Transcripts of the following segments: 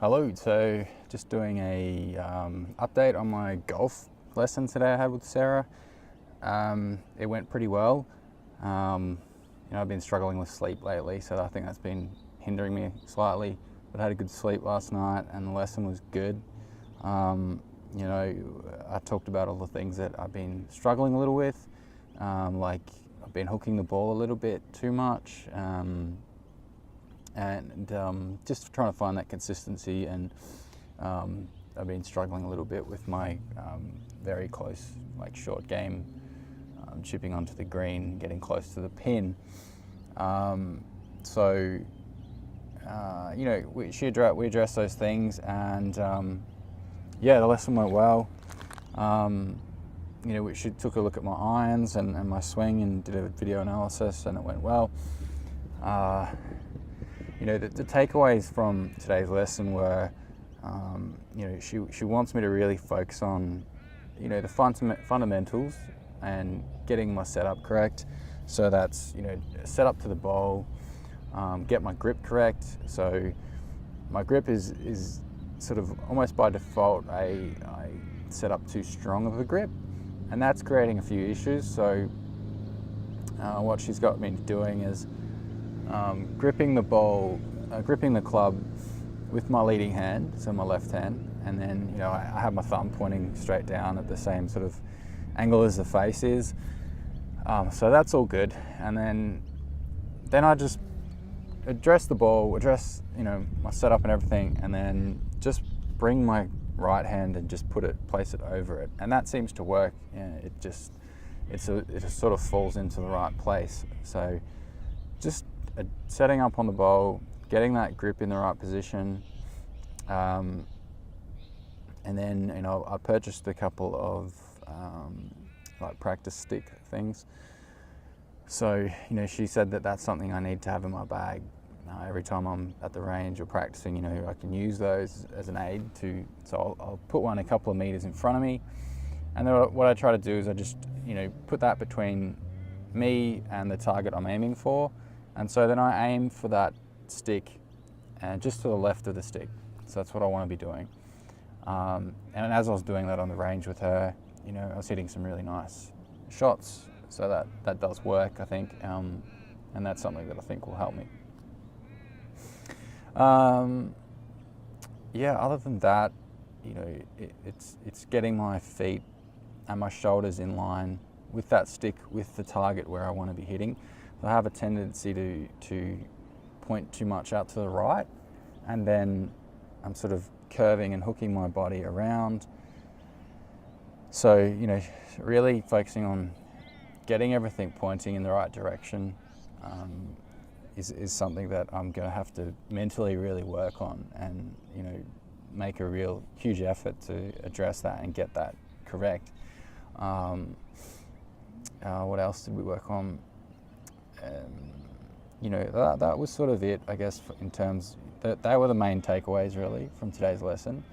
Hello, so just doing a update on my golf lesson today I had with Sarah. It went pretty well. I've been struggling with sleep lately, so I think that's been hindering me slightly. But I had a good sleep last night and the lesson was good. I talked about all the things that I've been struggling a little with, like I've been hooking the ball a little bit too much, and just trying to find that consistency. And I've been struggling a little bit with my very close, like short game, chipping onto the green, getting close to the pin. We addressed those things, and the lesson went well. She took a look at my irons and my swing and did a video analysis, and it went well. The takeaways from today's lesson were, she wants me to really focus on, the fundamentals and getting my setup correct. So that's, set up to the bowl, get my grip correct. So my grip is sort of almost by default, I set up too strong of a grip, and that's creating a few issues. So what she's got me doing is gripping the club with my leading hand, so my left hand, and then I have my thumb pointing straight down at the same sort of angle as the face is. So that's all good, and then I just address the ball, my setup and everything, and then just bring my right hand and just place it over it, and that seems to work. It just sort of falls into the right place. So just setting up on the bowl, getting that grip in the right position, and then I purchased a couple of like practice stick things. So she said that that's something I need to have in my bag every time I'm at the range or practicing. I can use those as an aid so I'll put one a couple of meters in front of me, and then what I try to do is I just put that between me and the target I'm aiming for. And so then I aim for that stick and just to the left of the stick. So that's what I want to be doing. And as I was doing that on the range with her, I was hitting some really nice shots. So that does work, I think. And that's something that I think will help me. Other than that, it's getting my feet and my shoulders in line with that stick, with the target where I want to be hitting. I have a tendency to point too much out to the right, and then I'm sort of curving and hooking my body around. So, really focusing on getting everything pointing in the right direction is something that I'm going to have to mentally really work on, and, make a real huge effort to address that and get that correct. What else did we work on? That was sort of it, I guess, in terms that they were the main takeaways really from today's lesson.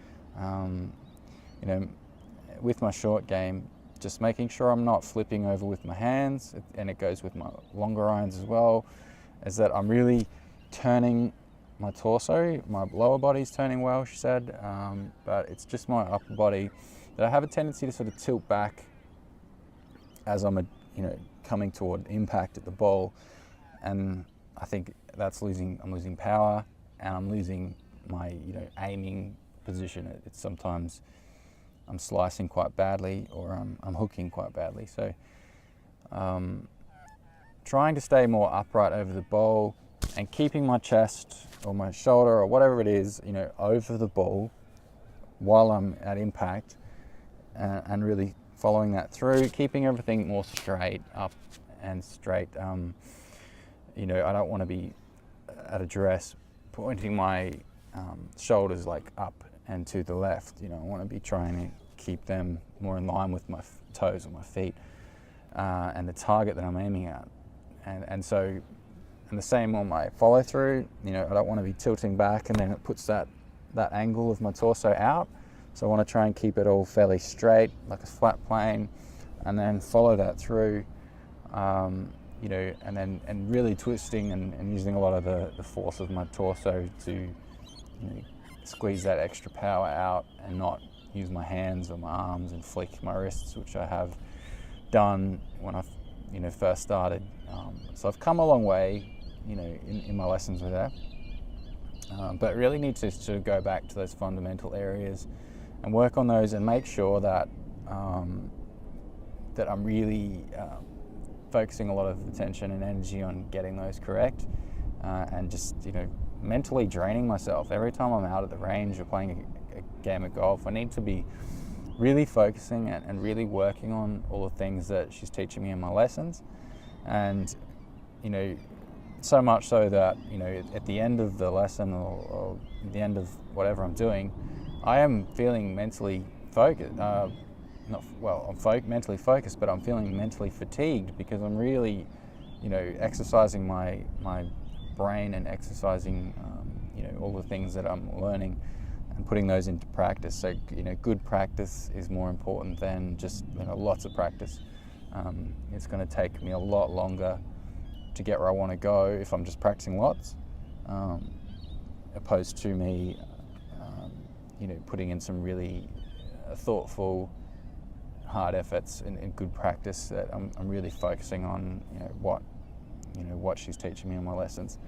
With my short game, just making sure I'm not flipping over with my hands, and it goes with my longer irons as well, is that I'm really turning my torso. My lower body's turning well, she said, but it's just my upper body that I have a tendency to sort of tilt back as I'm coming toward impact at the ball, and I think I'm losing power, and I'm losing my aiming position. It's sometimes I'm slicing quite badly, or I'm hooking quite badly. So trying to stay more upright over the ball and keeping my chest or my shoulder or whatever it is over the ball while I'm at impact, and really following that through, keeping everything more straight up and straight. I don't want to be at address pointing my shoulders like up and to the left. I want to be trying to keep them more in line with my toes and my feet, and the target that I'm aiming at. And the same on my follow through. I don't want to be tilting back and then it puts that angle of my torso out. So I want to try and keep it all fairly straight, like a flat plane, and then follow that through, and really twisting and using a lot of the force of my torso to squeeze that extra power out and not use my hands or my arms and flick my wrists, which I have done when I first started. So I've come a long way, in my lessons with her. But really need to sort of go back to those fundamental areas and work on those and make sure that that I'm really focusing a lot of attention and energy on getting those correct, and just mentally draining myself every time I'm out at the range or playing a game of golf. I need to be really focusing and really working on all the things that she's teaching me in my lessons, and so much so that at the end of the lesson or at the end of whatever I'm doing, I am feeling mentally focused. Mentally focused, but I'm feeling mentally fatigued because I'm really, exercising my brain and exercising, all the things that I'm learning and putting those into practice. So, good practice is more important than just, lots of practice. It's going to take me a lot longer to get where I want to go if I'm just practicing lots, opposed to me, putting in some really thoughtful, hard efforts in good practice that I'm really focusing on, what she's teaching me in my lessons,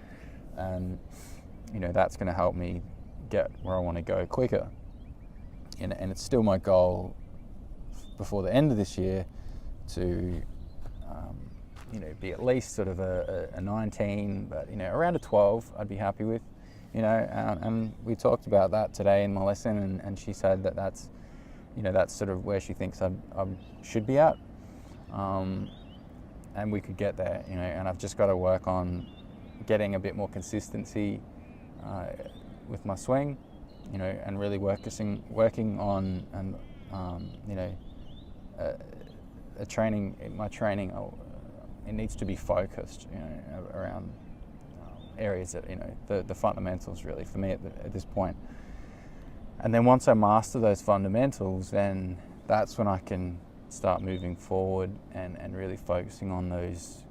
and that's going to help me get where I want to go quicker. And it's still my goal before the end of this year to be at least sort of a 19, but around a 12 I'd be happy with, and we talked about that today in my lesson, and she said that that's sort of where she thinks I should be at, and we could get there, and I've just got to work on getting a bit more consistency with my swing, and really working on my training. It needs to be focused, around areas that the fundamentals really for me at this point. And then once I master those fundamentals, then that's when I can start moving forward and really focusing on those,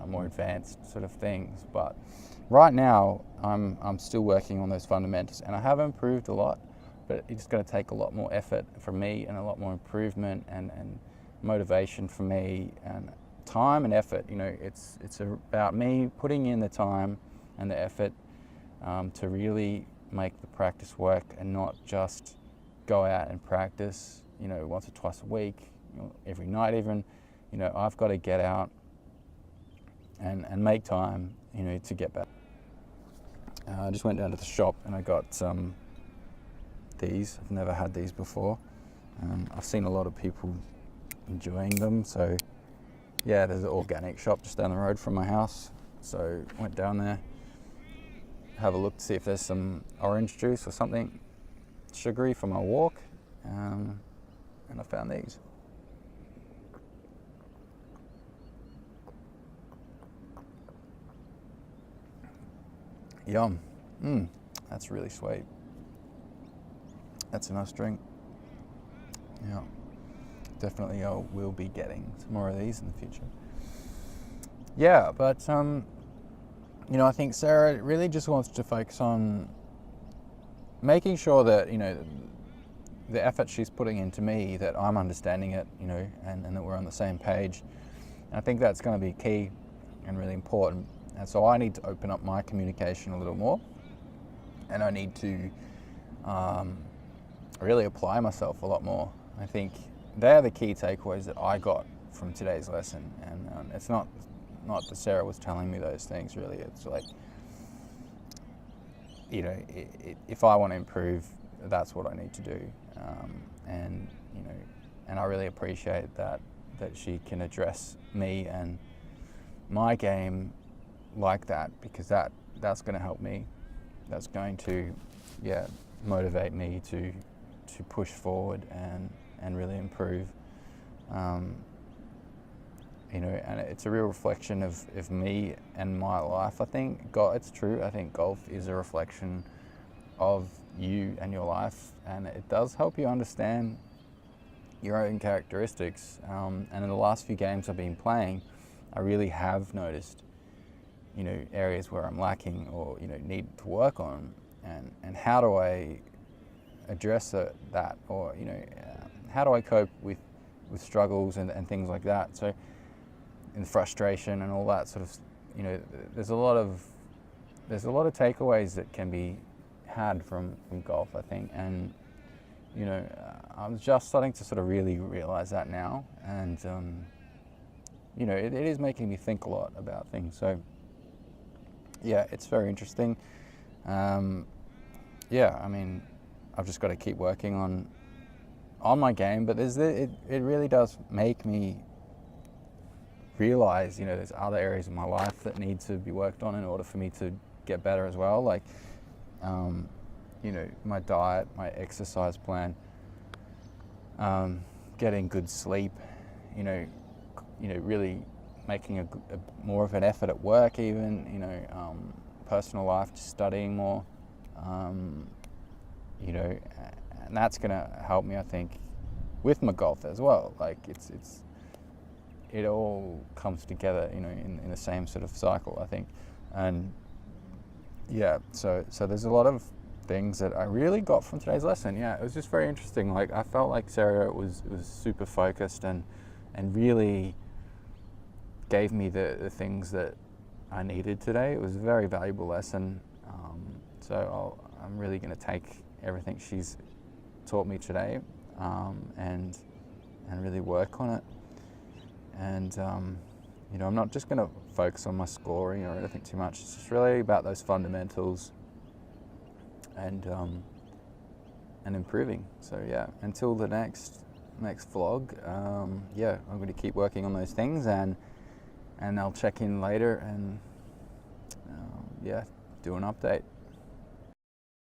more advanced sort of things. But right now, I'm still working on those fundamentals, and I have improved a lot, but it's going to take a lot more effort from me and a lot more improvement and motivation from me and time and effort. It's about me putting in the time and the effort to really make the practice work and not just go out and practice, once or twice a week, every night even. I've got to get out and make time, to get better. I just went down to the shop and I got these. I've never had these before. I've seen a lot of people enjoying them, so yeah, there's an organic shop just down the road from my house, so went down there, have a look to see if there's some orange juice or something sugary for my walk, and I found these. Yum. That's really sweet. That's a nice drink. Yeah, definitely I will be getting some more of these in the future. Yeah, but I think Sarah really just wants to focus on making sure that, the effort she's putting into me, that I'm understanding it, and that we're on the same page. And I think that's going to be key and really important. And so I need to open up my communication a little more, and I need to really apply myself a lot more. I think they're the key takeaways that I got from today's lesson. And it's not that Sarah was telling me those things, really. It's like, if I want to improve, that's what I need to do. And I really appreciate that she can address me and my game like that, because that's going to help me. That's going to, motivate me to push forward and really improve. And it's a real reflection of me and my life. I think it's true. I think golf is a reflection of you and your life, and it does help you understand your own characteristics. And in the last few games I've been playing, I really have noticed, areas where I'm lacking or, need to work on. and how do I address that, or how do I cope with struggles and things like that. So in frustration and all that sort of, there's a lot of takeaways that can be had from golf, I think. And I'm just starting to sort of really realize that now, and it is making me think a lot about things. So yeah, it's very interesting. Yeah, I mean, I've just got to keep working on my game, but it really does make me realize, there's other areas of my life that need to be worked on in order for me to get better as well. Like, my diet, my exercise plan, getting good sleep, really making a more of an effort at work, even, personal life, just studying more, and that's going to help me, I think, with my golf as well. Like, it all comes together, in the same sort of cycle, I think. And yeah, so there's a lot of things that I really got from today's lesson. Yeah, it was just very interesting. Like, I felt like Sarah was super focused and really gave me the things that I needed today. It was a very valuable lesson. So I'm really going to take everything she's taught me today, and really work on it. And I'm not just going to focus on my scoring or anything too much. It's just really about those fundamentals and improving. So yeah, until the next vlog, I'm going to keep working on those things, and I'll check in later and do an update.